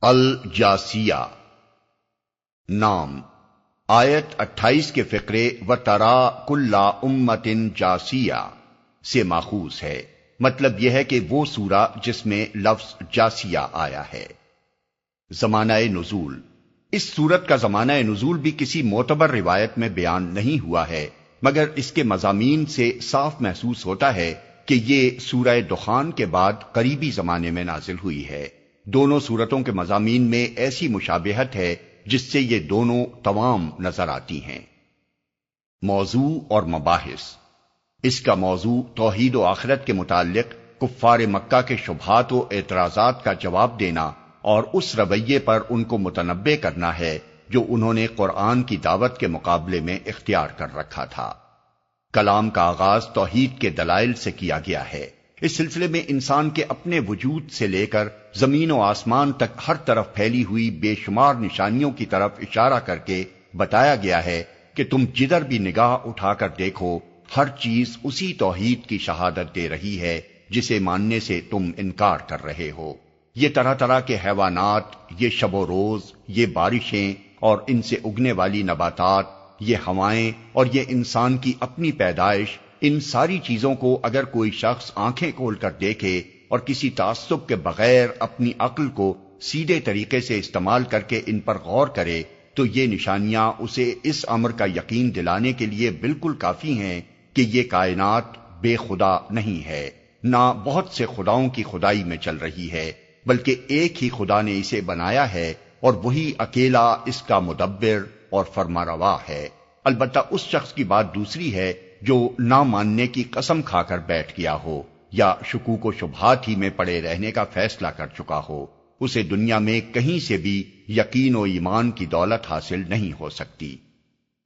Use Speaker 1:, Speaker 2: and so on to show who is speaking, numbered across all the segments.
Speaker 1: الجاسیہ نام آیت 28 کے فقرے وَتَرَا كُلَّ أُمَّةٍ جَاسِيَةٍ سے ماخوذ ہے۔ مطلب یہ ہے کہ وہ سورہ جس میں لفظ جاسیہ آیا ہے۔ زمانہ نزول، اس سورت کا زمانہ نزول بھی کسی معتبر روایت میں بیان نہیں ہوا ہے، مگر اس کے مضامین سے صاف محسوس ہوتا ہے کہ یہ سورہ دخان کے بعد قریبی زمانے میں نازل ہوئی ہے۔ دونوں سورتوں کے مضامین میں ایسی مشابہت ہے جس سے یہ دونوں تمام نظر آتی ہیں۔ موضوع اور مباحث، اس کا موضوع توحید و آخرت کے متعلق کفار مکہ کے شبہات و اعتراضات کا جواب دینا اور اس رویے پر ان کو متنبہ کرنا ہے جو انہوں نے قرآن کی دعوت کے مقابلے میں اختیار کر رکھا تھا۔ کلام کا آغاز توحید کے دلائل سے کیا گیا ہے۔ اس سلسلے میں انسان کے اپنے وجود سے لے کر زمین و آسمان تک ہر طرف پھیلی ہوئی بے شمار نشانیوں کی طرف اشارہ کر کے بتایا گیا ہے کہ تم جدھر بھی نگاہ اٹھا کر دیکھو، ہر چیز اسی توحید کی شہادت دے رہی ہے جسے ماننے سے تم انکار کر رہے ہو۔ یہ طرح طرح کے حیوانات، یہ شب و روز، یہ بارشیں اور ان سے اگنے والی نباتات، یہ ہوائیں اور یہ انسان کی اپنی پیدائش، ان ساری چیزوں کو اگر کوئی شخص آنکھیں کھول کر دیکھے اور کسی تعصب کے بغیر اپنی عقل کو سیدھے طریقے سے استعمال کر کے ان پر غور کرے تو یہ نشانیاں اسے اس امر کا یقین دلانے کے لیے بالکل کافی ہیں کہ یہ کائنات بے خدا نہیں ہے، نہ بہت سے خداؤں کی خدائی میں چل رہی ہے، بلکہ ایک ہی خدا نے اسے بنایا ہے اور وہی اکیلا اس کا مدبر اور فرمانروا ہے۔ البتہ اس شخص کی بات دوسری ہے جو نہ ماننے کی قسم کھا کر بیٹھ گیا ہو یا شکوک و شبہات ہی میں پڑے رہنے کا فیصلہ کر چکا ہو، اسے دنیا میں کہیں سے بھی یقین و ایمان کی دولت حاصل نہیں ہو سکتی۔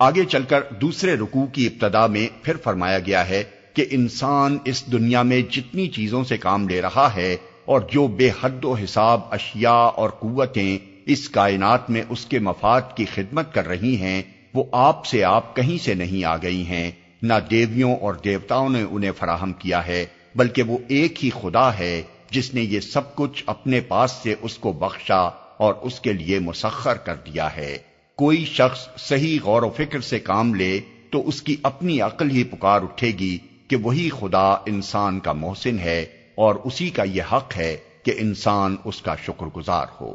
Speaker 1: آگے چل کر دوسرے رکوع کی ابتدا میں پھر فرمایا گیا ہے کہ انسان اس دنیا میں جتنی چیزوں سے کام لے رہا ہے اور جو بے حد و حساب اشیاء اور قوتیں اس کائنات میں اس کے مفاد کی خدمت کر رہی ہیں، وہ آپ کہیں سے نہیں آ گئی ہیں، نہ دیویوں اور دیوتاؤں نے انہیں فراہم کیا ہے، بلکہ وہ ایک ہی خدا ہے جس نے یہ سب کچھ اپنے پاس سے اس کو بخشا اور اس کے لیے مسخر کر دیا ہے۔ کوئی شخص صحیح غور و فکر سے کام لے تو اس کی اپنی عقل ہی پکار اٹھے گی کہ وہی خدا انسان کا محسن ہے اور اسی کا یہ حق ہے کہ انسان اس کا شکر گزار ہو۔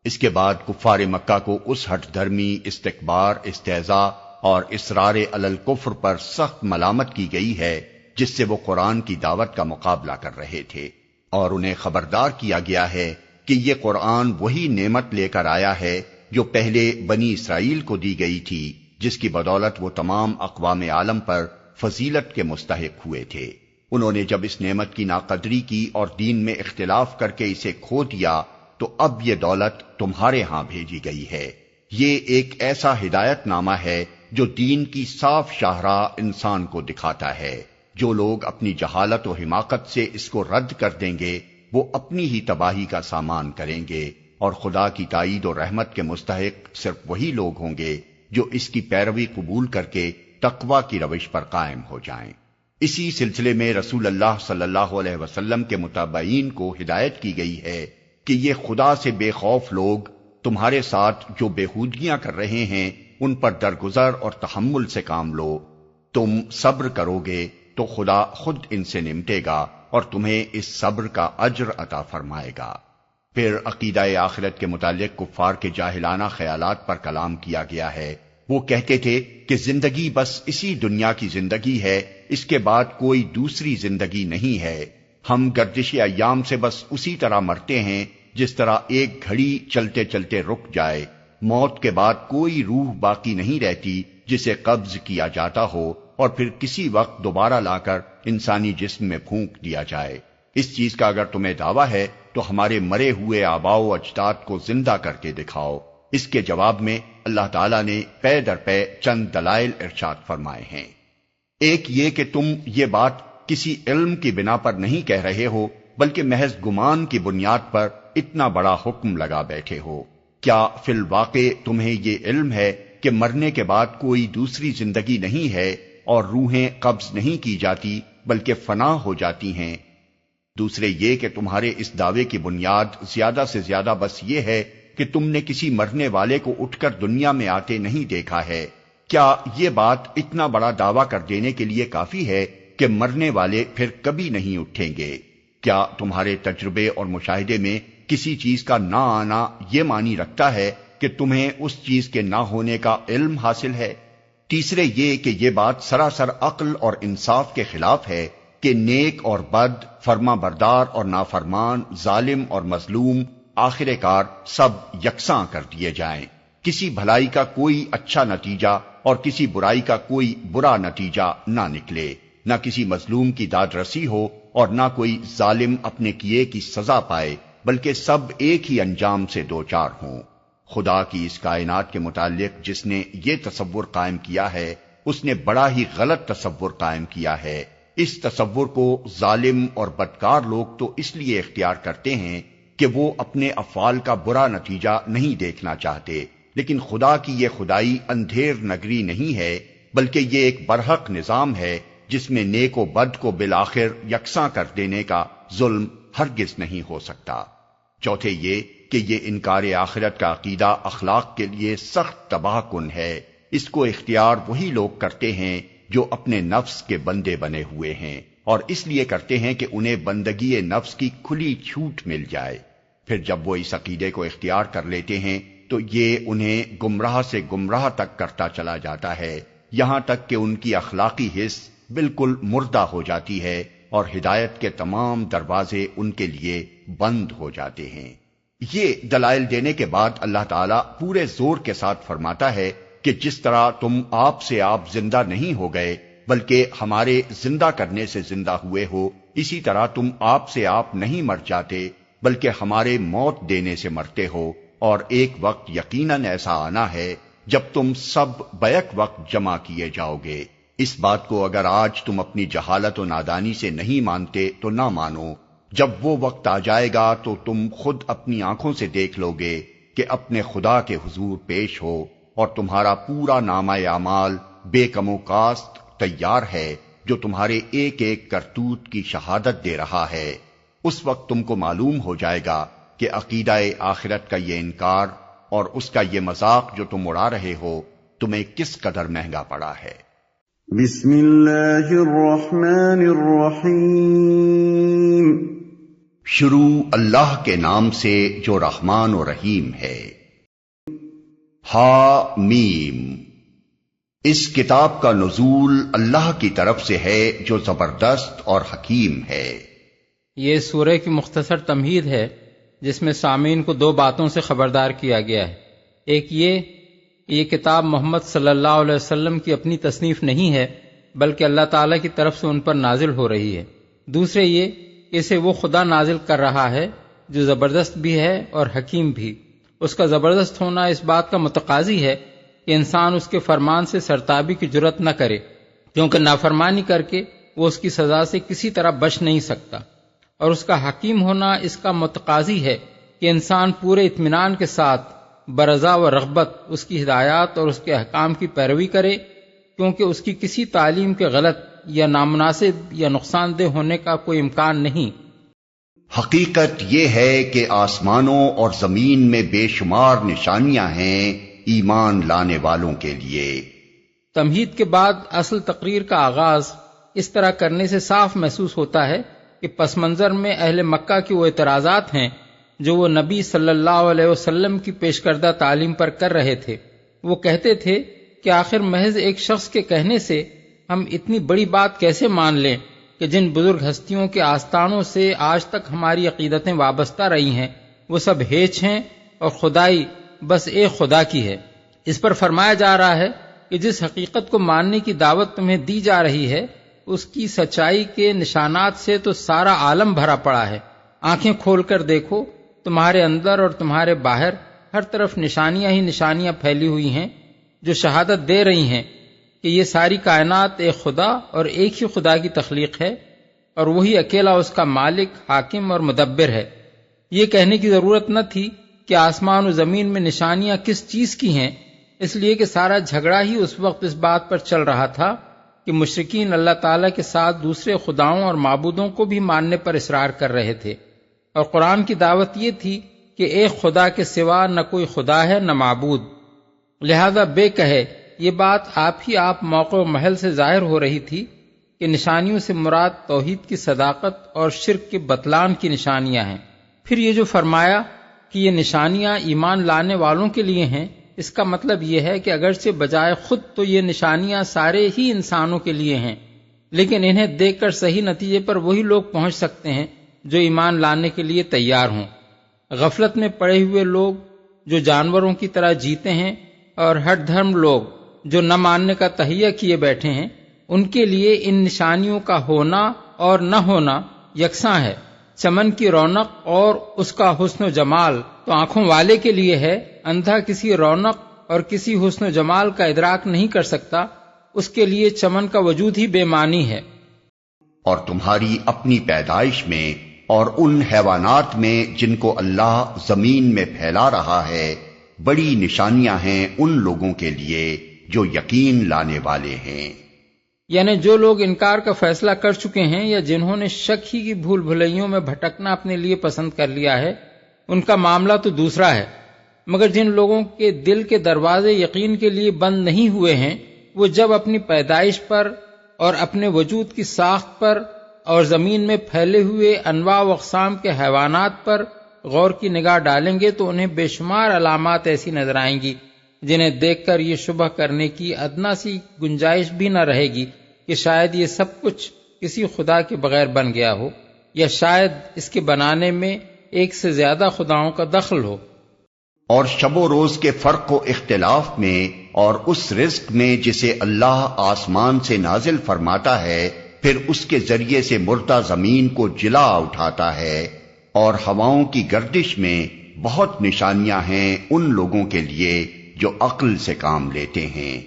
Speaker 1: اس کے بعد کفار مکہ کو اس ہٹ دھرمی، استکبار، استہزاء اور اصرار علی الکفر پر سخت ملامت کی گئی ہے جس سے وہ قرآن کی دعوت کا مقابلہ کر رہے تھے، اور انہیں خبردار کیا گیا ہے کہ یہ قرآن وہی نعمت لے کر آیا ہے جو پہلے بنی اسرائیل کو دی گئی تھی، جس کی بدولت وہ تمام اقوام عالم پر فضیلت کے مستحق ہوئے تھے۔ انہوں نے جب اس نعمت کی ناقدری کی اور دین میں اختلاف کر کے اسے کھو دیا تو اب یہ دولت تمہارے ہاں بھیجی گئی ہے۔ یہ ایک ایسا ہدایت نامہ ہے جو دین کی صاف شاہراہ انسان کو دکھاتا ہے۔ جو لوگ اپنی جہالت و حماقت سے اس کو رد کر دیں گے وہ اپنی ہی تباہی کا سامان کریں گے، اور خدا کی تائید و رحمت کے مستحق صرف وہی لوگ ہوں گے جو اس کی پیروی قبول کر کے تقوی کی روش پر قائم ہو جائیں۔ اسی سلسلے میں رسول اللہ صلی اللہ علیہ وسلم کے متابعین کو ہدایت کی گئی ہے کہ یہ خدا سے بے خوف لوگ تمہارے ساتھ جو بےہودگیاں کر رہے ہیں ان پر درگزر اور تحمل سے کام لو۔ تم صبر کرو گے تو خدا خود ان سے نمٹے گا اور تمہیں اس صبر کا اجر عطا فرمائے گا۔ پھر عقیدہ آخرت کے متعلق کفار کے جاہلانہ خیالات پر کلام کیا گیا ہے۔ وہ کہتے تھے کہ زندگی بس اسی دنیا کی زندگی ہے، اس کے بعد کوئی دوسری زندگی نہیں ہے۔ ہم گردش ایام سے بس اسی طرح مرتے ہیں جس طرح ایک گھڑی چلتے چلتے رک جائے۔ موت کے بعد کوئی روح باقی نہیں رہتی جسے قبض کیا جاتا ہو اور پھر کسی وقت دوبارہ لا کر انسانی جسم میں پھونک دیا جائے۔ اس چیز کا اگر تمہیں دعویٰ ہے تو ہمارے مرے ہوئے آباء و اجداد کو زندہ کر کے دکھاؤ۔ اس کے جواب میں اللہ تعالیٰ نے پے در پے چند دلائل ارشاد فرمائے ہیں۔ ایک یہ کہ تم یہ بات کسی علم کی بنا پر نہیں کہہ رہے ہو بلکہ محض گمان کی بنیاد پر اتنا بڑا حکم لگا بیٹھے ہو۔ کیا فی الواقع تمہیں یہ علم ہے کہ مرنے کے بعد کوئی دوسری زندگی نہیں ہے اور روحیں قبض نہیں کی جاتی بلکہ فنا ہو جاتی ہیں؟ دوسرے یہ کہ تمہارے اس دعوے کی بنیاد زیادہ سے زیادہ بس یہ ہے کہ تم نے کسی مرنے والے کو اٹھ کر دنیا میں آتے نہیں دیکھا ہے؟ کیا یہ بات اتنا بڑا دعویٰ کر دینے کے لیے کافی ہے کہ مرنے والے پھر کبھی نہیں اٹھیں گے؟ کیا تمہارے تجربے اور مشاہدے میں کسی چیز کا نہ آنا یہ معنی رکھتا ہے کہ تمہیں اس چیز کے نہ ہونے کا علم حاصل ہے؟ تیسرے یہ کہ یہ بات سراسر عقل اور انصاف کے خلاف ہے کہ نیک اور بد، فرما بردار اور نافرمان، ظالم اور مظلوم، آخر کار سب یکساں کر دیے جائیں، کسی بھلائی کا کوئی اچھا نتیجہ اور کسی برائی کا کوئی برا نتیجہ نہ نکلے، نہ کسی مظلوم کی داد رسی ہو اور نہ کوئی ظالم اپنے کیے کی سزا پائے، بلکہ سب ایک ہی انجام سے دوچار ہوں۔ خدا کی اس کائنات کے متعلق جس نے یہ تصور قائم کیا ہے، اس نے بڑا ہی غلط تصور قائم کیا ہے۔ اس تصور کو ظالم اور بدکار لوگ تو اس لیے اختیار کرتے ہیں کہ وہ اپنے افعال کا برا نتیجہ نہیں دیکھنا چاہتے، لیکن خدا کی یہ خدائی اندھیر نگری نہیں ہے، بلکہ یہ ایک برحق نظام ہے جس میں نیک و بد کو بالآخر یکساں کر دینے کا ظلم ہرگز نہیں ہو سکتا۔ چوتھے یہ کہ یہ انکار آخرت کا عقیدہ اخلاق کے لیے سخت تباہ کن ہے۔ اس کو اختیار وہی لوگ کرتے ہیں جو اپنے نفس کے بندے بنے ہوئے ہیں، اور اس لیے کرتے ہیں کہ انہیں بندگی نفس کی کھلی چھوٹ مل جائے۔ پھر جب وہ اس عقیدے کو اختیار کر لیتے ہیں تو یہ انہیں گمراہ سے گمراہ تک کرتا چلا جاتا ہے، یہاں تک کہ ان کی اخلاقی حس بالکل مردہ ہو جاتی ہے اور ہدایت کے تمام دروازے ان کے لیے بند ہو جاتے ہیں۔ یہ دلائل دینے کے بعد اللہ تعالیٰ پورے زور کے ساتھ فرماتا ہے کہ جس طرح تم آپ سے آپ زندہ نہیں ہو گئے بلکہ ہمارے زندہ کرنے سے زندہ ہوئے ہو، اسی طرح تم آپ سے آپ نہیں مر جاتے بلکہ ہمارے موت دینے سے مرتے ہو، اور ایک وقت یقیناً ایسا آنا ہے جب تم سب بیک وقت جمع کیے جاؤ گے۔ اس بات کو اگر آج تم اپنی جہالت و نادانی سے نہیں مانتے تو نہ مانو، جب وہ وقت آ جائے گا تو تم خود اپنی آنکھوں سے دیکھ لو گے کہ اپنے خدا کے حضور پیش ہو، اور تمہارا پورا نامہ اعمال بے کم و کاست تیار ہے جو تمہارے ایک ایک کرتوت کی شہادت دے رہا ہے۔ اس وقت تم کو معلوم ہو جائے گا کہ عقیدہ آخرت کا یہ انکار اور اس کا یہ مذاق جو تم اڑا رہے ہو تمہیں کس قدر مہنگا پڑا ہے۔
Speaker 2: بسم اللہ الرحمن الرحیم۔
Speaker 1: شروع اللہ کے نام سے جو رحمان و رحیم ہے۔ ہا میم۔ اس کتاب کا نزول اللہ کی طرف سے ہے جو زبردست اور حکیم ہے۔
Speaker 3: یہ سورہ کی مختصر تمہید ہے جس میں سامعین کو دو باتوں سے خبردار کیا گیا ہے۔ ایک یہ کتاب محمد صلی اللہ علیہ وسلم کی اپنی تصنیف نہیں ہے بلکہ اللہ تعالیٰ کی طرف سے ان پر نازل ہو رہی ہے۔ دوسرے یہ کہ اسے وہ خدا نازل کر رہا ہے جو زبردست بھی ہے اور حکیم بھی۔ اس کا زبردست ہونا اس بات کا متقاضی ہے کہ انسان اس کے فرمان سے سرتابی کی جرت نہ کرے، کیونکہ نافرمانی کر کے وہ اس کی سزا سے کسی طرح بچ نہیں سکتا، اور اس کا حکیم ہونا اس کا متقاضی ہے کہ انسان پورے اطمینان کے ساتھ برضا و رغبت اس کی ہدایات اور اس کے احکام کی پیروی کرے، کیونکہ اس کی کسی تعلیم کے غلط یا نامناسب یا نقصان دہ ہونے کا کوئی امکان نہیں۔
Speaker 1: حقیقت یہ ہے کہ آسمانوں اور زمین میں بے شمار نشانیاں ہیں ایمان لانے والوں کے لیے۔
Speaker 3: تمہید کے بعد اصل تقریر کا آغاز اس طرح کرنے سے صاف محسوس ہوتا ہے کہ پس منظر میں اہل مکہ کی وہ اعتراضات ہیں جو وہ نبی صلی اللہ علیہ وسلم کی پیش کردہ تعلیم پر کر رہے تھے۔ وہ کہتے تھے کہ آخر محض ایک شخص کے کہنے سے ہم اتنی بڑی بات کیسے مان لیں کہ جن بزرگ ہستیوں کے آستانوں سے آج تک ہماری عقیدتیں وابستہ رہی ہیں وہ سب ہیچ ہیں اور خدائی بس ایک خدا کی ہے۔ اس پر فرمایا جا رہا ہے کہ جس حقیقت کو ماننے کی دعوت تمہیں دی جا رہی ہے اس کی سچائی کے نشانات سے تو سارا عالم بھرا پڑا ہے۔ آنکھیں کھول کر دیکھو، تمہارے اندر اور تمہارے باہر ہر طرف نشانیاں ہی نشانیاں پھیلی ہوئی ہیں جو شہادت دے رہی ہیں کہ یہ ساری کائنات ایک خدا اور ایک ہی خدا کی تخلیق ہے، اور وہی اکیلا اس کا مالک، حاکم اور مدبر ہے۔ یہ کہنے کی ضرورت نہ تھی کہ آسمان و زمین میں نشانیاں کس چیز کی ہیں، اس لیے کہ سارا جھگڑا ہی اس وقت اس بات پر چل رہا تھا کہ مشرکین اللہ تعالیٰ کے ساتھ دوسرے خداؤں اور معبودوں کو بھی ماننے پر اصرار کر رہے تھے، اور قرآن کی دعوت یہ تھی کہ ایک خدا کے سوا نہ کوئی خدا ہے نہ معبود، لہذا بے کہے یہ بات آپ موقع و محل سے ظاہر ہو رہی تھی کہ نشانیوں سے مراد توحید کی صداقت اور شرک کے بطلان کی نشانیاں ہیں۔ پھر یہ جو فرمایا کہ یہ نشانیاں ایمان لانے والوں کے لیے ہیں، اس کا مطلب یہ ہے کہ اگرچہ بجائے خود تو یہ نشانیاں سارے ہی انسانوں کے لیے ہیں، لیکن انہیں دیکھ کر صحیح نتیجے پر وہی لوگ پہنچ سکتے ہیں جو ایمان لانے کے لیے تیار ہوں۔ غفلت میں پڑے ہوئے لوگ جو جانوروں کی طرح جیتے ہیں اور ہٹ دھرم لوگ جو نہ ماننے کا تہیہ کیے بیٹھے ہیں، ان کے لیے ان نشانیوں کا ہونا اور نہ ہونا یکساں ہے۔ چمن کی رونق اور اس کا حسن و جمال تو آنکھوں والے کے لیے ہے، اندھا کسی رونق اور کسی حسن و جمال کا ادراک نہیں کر سکتا، اس کے لیے چمن کا وجود ہی بے معنی ہے۔
Speaker 1: اور تمہاری اپنی پیدائش میں اور ان حیوانات میں جن کو اللہ زمین میں پھیلا رہا ہے بڑی نشانیاں ہیں ان لوگوں کے لیے جو یقین لانے والے ہیں۔
Speaker 3: یعنی جو لوگ انکار کا فیصلہ کر چکے ہیں یا جنہوں نے شک ہی کی بھول بھلائیوں میں بھٹکنا اپنے لیے پسند کر لیا ہے، ان کا معاملہ تو دوسرا ہے، مگر جن لوگوں کے دل کے دروازے یقین کے لیے بند نہیں ہوئے ہیں، وہ جب اپنی پیدائش پر اور اپنے وجود کی ساخت پر اور زمین میں پھیلے ہوئے انواع و اقسام کے حیوانات پر غور کی نگاہ ڈالیں گے تو انہیں بے شمار علامات ایسی نظر آئیں گی جنہیں دیکھ کر یہ شبہ کرنے کی ادنا سی گنجائش بھی نہ رہے گی کہ شاید یہ سب کچھ کسی خدا کے بغیر بن گیا ہو، یا شاید اس کے بنانے میں ایک سے زیادہ خداؤں کا دخل ہو۔
Speaker 1: اور شب و روز کے فرق و اختلاف میں اور اس رزق میں جسے اللہ آسمان سے نازل فرماتا ہے پھر اس کے ذریعے سے مردہ زمین کو جلا اٹھاتا ہے، اور ہواؤں کی گردش میں بہت نشانیاں ہیں ان لوگوں کے لیے جو عقل سے کام لیتے ہیں۔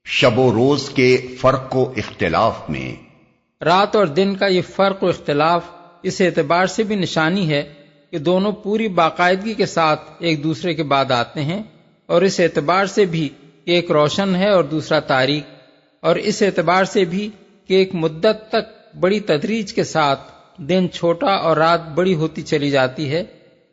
Speaker 1: شب و روز کے فرق و اختلاف میں
Speaker 3: رات اور دن کا یہ فرق و اختلاف اس اعتبار سے بھی نشانی ہے کہ دونوں پوری باقاعدگی کے ساتھ ایک دوسرے کے بعد آتے ہیں، اور اس اعتبار سے بھی کہ ایک روشن ہے اور دوسرا تاریک، اور اس اعتبار سے بھی کہ ایک مدت تک بڑی تدریج کے ساتھ دن چھوٹا اور رات بڑی ہوتی چلی جاتی ہے،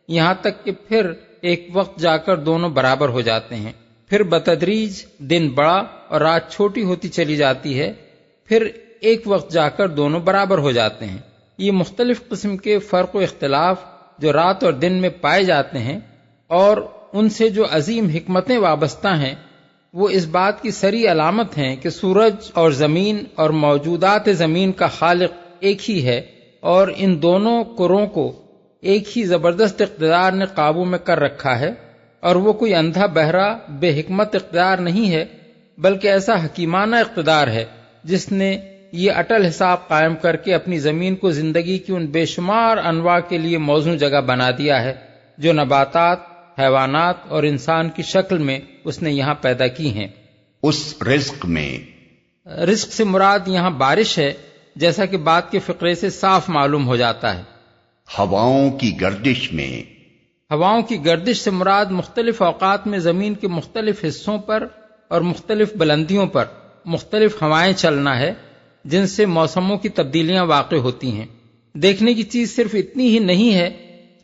Speaker 3: یہاں تک کہ پھر ایک وقت جا کر دونوں برابر ہو جاتے ہیں، پھر بتدریج دن بڑا اور رات چھوٹی ہوتی چلی جاتی ہے، پھر ایک وقت جا کر دونوں برابر ہو جاتے ہیں۔ یہ مختلف قسم کے فرق و اختلاف جو رات اور دن میں پائے جاتے ہیں اور ان سے جو عظیم حکمتیں وابستہ ہیں، وہ اس بات کی صریح علامت ہیں کہ سورج اور زمین اور موجودات زمین کا خالق ایک ہی ہے، اور ان دونوں کروں کو ایک ہی زبردست اقتدار نے قابو میں کر رکھا ہے، اور وہ کوئی اندھا بہرا بے حکمت اقتدار نہیں ہے، بلکہ ایسا حکیمانہ اقتدار ہے جس نے یہ اٹل حساب قائم کر کے اپنی زمین کو زندگی کی ان بے شمار انواع کے لیے موزوں جگہ بنا دیا ہے جو نباتات، حیوانات اور انسان کی شکل میں اس نے یہاں پیدا کی ہیں۔
Speaker 1: اس رزق میں
Speaker 3: رزق سے مراد یہاں بارش ہے، جیسا کہ بات کے فقرے سے صاف معلوم ہو جاتا ہے۔
Speaker 1: ہواؤں کی گردش میں
Speaker 3: ہواؤں کی گردش سے مراد مختلف اوقات میں زمین کے مختلف حصوں پر اور مختلف بلندیوں پر مختلف ہوائیں چلنا ہے، جن سے موسموں کی تبدیلیاں واقع ہوتی ہیں۔ دیکھنے کی چیز صرف اتنی ہی نہیں ہے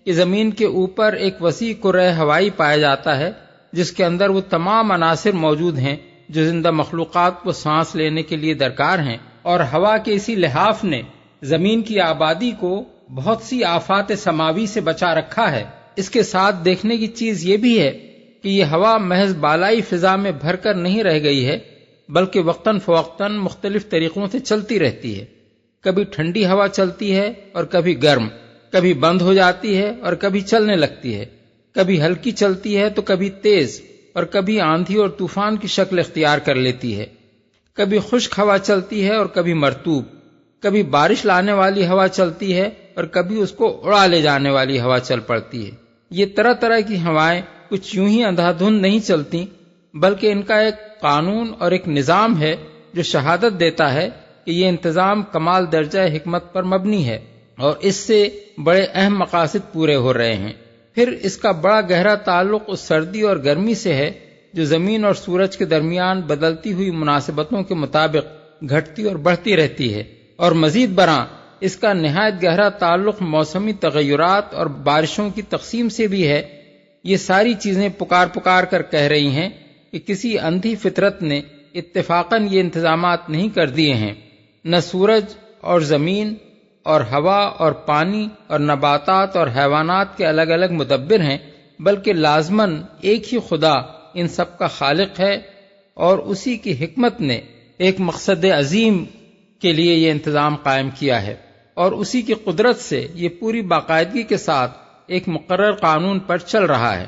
Speaker 3: کہ زمین کے اوپر ایک وسیع کرہ ہوائی پایا جاتا ہے جس کے اندر وہ تمام عناصر موجود ہیں جو زندہ مخلوقات کو سانس لینے کے لیے درکار ہیں، اور ہوا کے اسی لحاف نے زمین کی آبادی کو بہت سی آفات سماوی سے بچا رکھا ہے۔ اس کے ساتھ دیکھنے کی چیز یہ بھی ہے کہ یہ ہوا محض بالائی فضا میں بھر کر نہیں رہ گئی ہے، بلکہ وقتاً فوقتاً مختلف طریقوں سے چلتی رہتی ہے۔ کبھی ٹھنڈی ہوا چلتی ہے اور کبھی گرم، کبھی بند ہو جاتی ہے اور کبھی چلنے لگتی ہے، کبھی ہلکی چلتی ہے تو کبھی تیز، اور کبھی آندھی اور طوفان کی شکل اختیار کر لیتی ہے۔ کبھی خشک ہوا چلتی ہے اور کبھی مرطوب، کبھی بارش لانے والی ہوا چلتی ہے اور کبھی اس کو اڑا لے جانے والی ہوا چل پڑتی ہے۔ یہ طرح طرح کی ہوائیں کچھ یوں ہی اندھا دھند نہیں چلتی، بلکہ ان کا ایک قانون اور ایک نظام ہے جو شہادت دیتا ہے کہ یہ انتظام کمال درجہ حکمت پر مبنی ہے اور اس سے بڑے اہم مقاصد پورے ہو رہے ہیں۔ پھر اس کا بڑا گہرا تعلق اس سردی اور گرمی سے ہے جو زمین اور سورج کے درمیان بدلتی ہوئی مناسبتوں کے مطابق گھٹتی اور بڑھتی رہتی ہے، اور مزید برآں اس کا نہایت گہرا تعلق موسمی تغیرات اور بارشوں کی تقسیم سے بھی ہے۔ یہ ساری چیزیں پکار کر کہہ رہی ہیں کہ کسی اندھی فطرت نے اتفاقاً یہ انتظامات نہیں کر دیے ہیں۔ نہ سورج اور زمین اور ہوا اور پانی اور نباتات اور حیوانات کے الگ الگ مدبر ہیں، بلکہ لازماً ایک ہی خدا ان سب کا خالق ہے، اور اسی کی حکمت نے ایک مقصد عظیم کے لیے یہ انتظام قائم کیا ہے، اور اسی کی قدرت سے یہ پوری باقاعدگی کے ساتھ ایک مقرر قانون پر چل رہا ہے۔